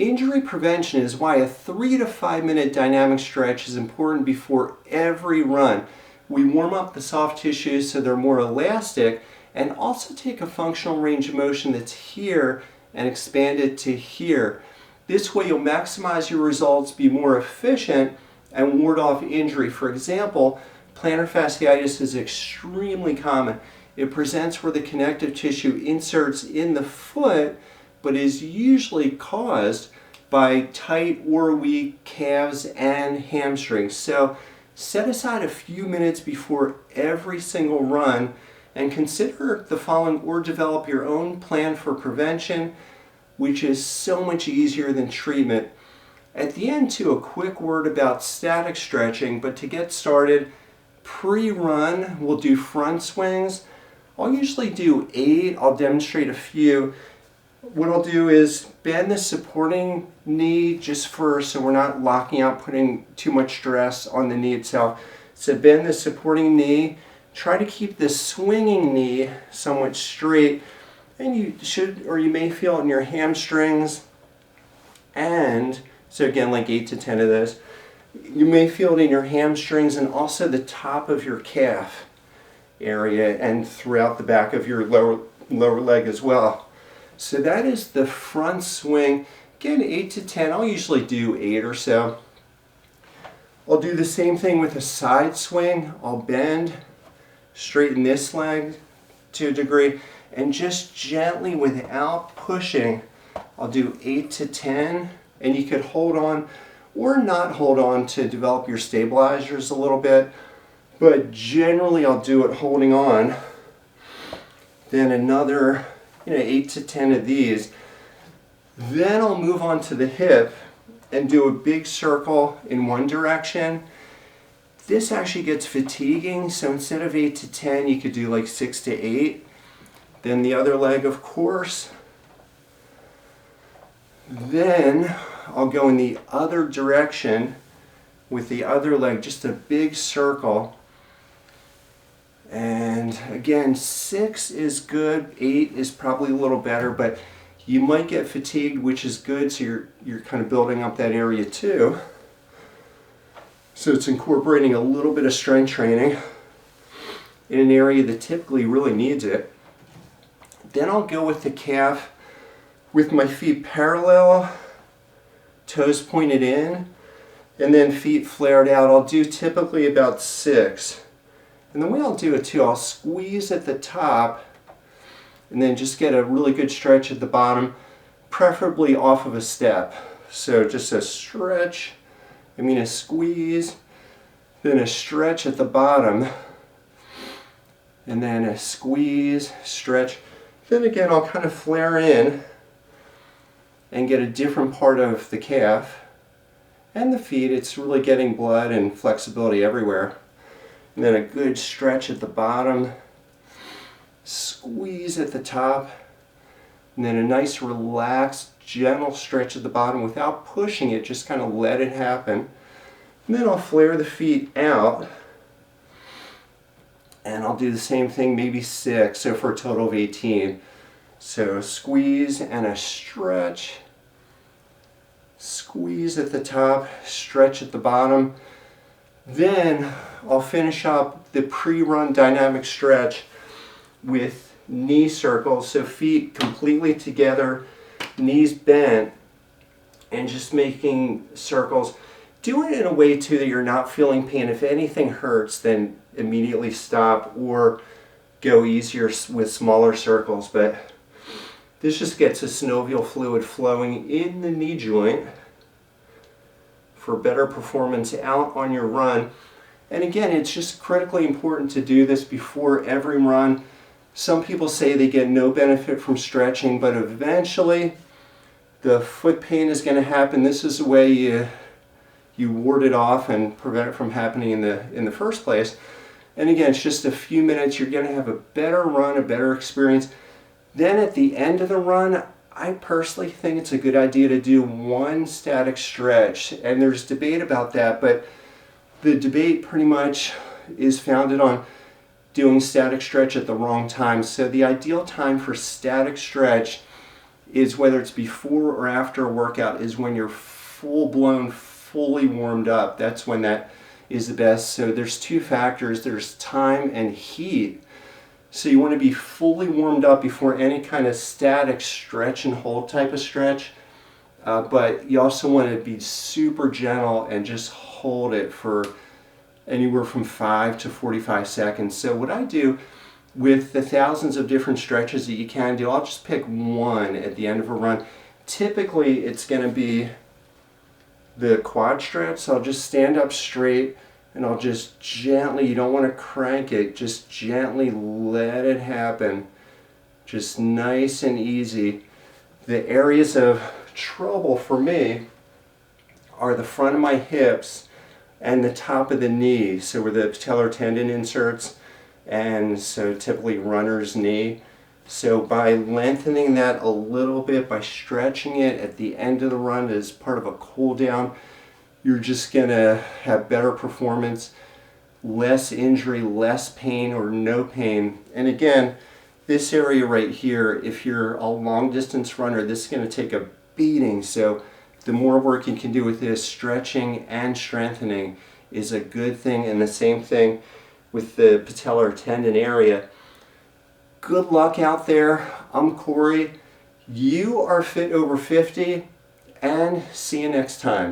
Injury prevention is why a 3 to 5 minute dynamic stretch is important before every run. We warm up the soft tissues so they're more elastic, and also take a functional range of motion that's here and expand it to here. This way you'll maximize your results, be more efficient, and ward off injury. For example, plantar fasciitis is extremely common. It presents where the connective tissue inserts in the foot, but is usually caused by tight or weak calves and hamstrings. So set aside a few minutes before every single run and consider the following, or develop your own plan for prevention, which is so much easier than treatment. At the end too, a quick word about static stretching, but to get started, pre-run we'll do front swings. I'll usually do 8, I'll demonstrate a few. What I'll do is bend the supporting knee just first, so we're not locking out, putting too much stress on the knee itself. So bend the supporting knee, try to keep the swinging knee somewhat straight, and you should, or you may feel it in your hamstrings, and so again, like 8 to 10 of those. You may feel it in your hamstrings and also the top of your calf area and throughout the back of your lower leg as well. So that is the front swing. Again, 8 to 10. I'll usually do 8 or so. I'll do the same thing with a side swing. I'll bend, straighten this leg to a degree, and just gently, without pushing, I'll do 8 to 10. And you could hold on or not hold on to develop your stabilizers a little bit, but generally I'll do it holding on. Then another 8 to 10 of these. Then I'll move on to the hip and do a big circle in one direction. This actually gets fatiguing, so instead of 8 to 10, you could do like 6 to 8. Then the other leg, of course. Then I'll go in the other direction with the other leg, just a big circle. And again, 6 is good, 8 is probably a little better, but you might get fatigued, which is good, so you're kind of building up that area too. So it's incorporating a little bit of strength training in an area that typically really needs it. Then I'll go with the calf with my feet parallel, toes pointed in, and then feet flared out. I'll do typically about 6. And the way I'll do it too, I'll squeeze at the top and then just get a really good stretch at the bottom, preferably off of a step. So just a stretch, a squeeze, then a stretch at the bottom, and then a squeeze, stretch. Then again, I'll kind of flare in and get a different part of the calf and the feet. It's really getting blood and flexibility everywhere. And then a good stretch at the bottom, squeeze at the top, and then a nice relaxed, gentle stretch at the bottom without pushing it, just kind of let it happen. And then I'll flare the feet out, and I'll do the same thing, maybe 6, so for a total of 18. So squeeze and a stretch, squeeze at the top, stretch at the bottom. Then I'll finish up the pre-run dynamic stretch with knee circles, so feet completely together, knees bent, and just making circles. Do it in a way too that you're not feeling pain. If anything hurts, then immediately stop or go easier with smaller circles. But this just gets the synovial fluid flowing in the knee joint for better performance out on your run. And again, it's just critically important to do this before every run. Some people say they get no benefit from stretching, but eventually the foot pain is going to happen. This is the way you ward it off and prevent it from happening in the first place. And again, it's just a few minutes. You're going to have a better run, a better experience. Then at the end of the run, I personally think it's a good idea to do one static stretch. And there's debate about that, but the debate pretty much is founded on doing static stretch at the wrong time. So the ideal time for static stretch is whether it's before or after a workout is when you're full-blown, fully warmed up. That's when that is the best. So there's two factors. There's time and heat. So you want to be fully warmed up before any kind of static stretch and hold type of stretch. But you also want to be super gentle and just hold it for anywhere from 5 to 45 seconds. So what I do with the thousands of different stretches that you can do, I'll just pick one at the end of a run. Typically it's going to be the quad stretch. So I'll just stand up straight and I'll just gently, you don't want to crank it, just gently let it happen. Just nice and easy. The areas of trouble for me are the front of my hips and the top of the knee, so where the patellar tendon inserts, and so typically runner's knee. So by lengthening that a little bit, by stretching it at the end of the run as part of a cool down, you're just gonna have better performance, less injury, less pain or no pain. And again, this area right here, if you're a long distance runner, this is gonna take a beating. So the more work you can do with this, stretching and strengthening is a good thing. And the same thing with the patellar tendon area. Good luck out there. I'm Cory. You are Fit Over 50, and see you next time.